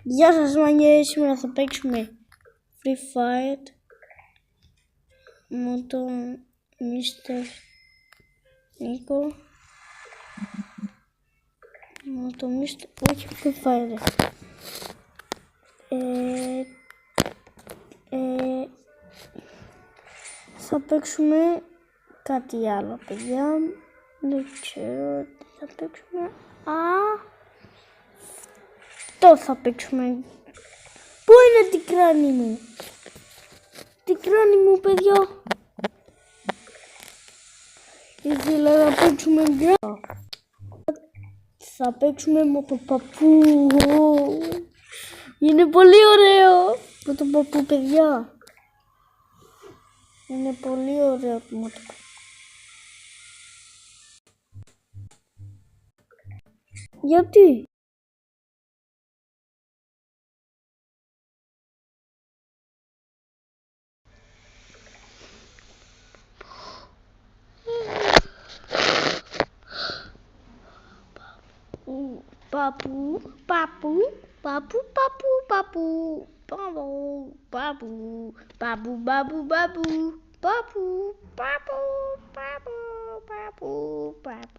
Γεια σας μάγκες, σήμερα θα παίξουμε Free Fire με τον Mr. Νίκο. Με τον Mr. όχι Free Fire. Θα παίξουμε κάτι άλλο παιδιά. Δεν ξέρω τι θα παίξουμε. Αυτό θα παίξουμε. Πού είναι την κράνη μου? Την κράνη μου παιδιά. Ήθελα να παίξουμε γκρά. Θα παίξουμε με τον παππού. Είναι πολύ ωραίο με τον παππού παιδιά. Είναι πολύ ωραίο με τον παππού. Γιατί? Παππού, παππού, παππού, παππού, παππού, παππού, παππού, παππού, παππού, παππού, παππού, παππού, παππού, παππού,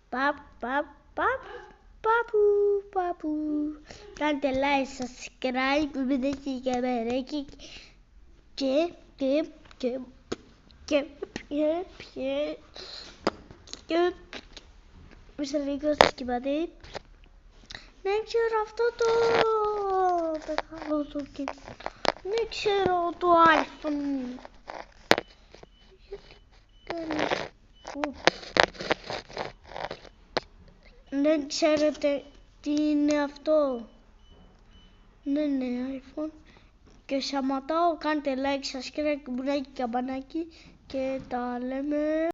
παππού, παππού, παππού. Κάντε like, subscribe, μην δείτε καμεράκι και Mr. Νίκος σκηπατή. Δεν ξέρω αυτό το μεγάλο το δεν ξέρω το iPhone. Δεν ξέρετε τι είναι αυτό? Δεν είναι iPhone. Και σταματάω, κάντε like, subscribe, κουμπάκι, καμπανάκι και τα λέμε.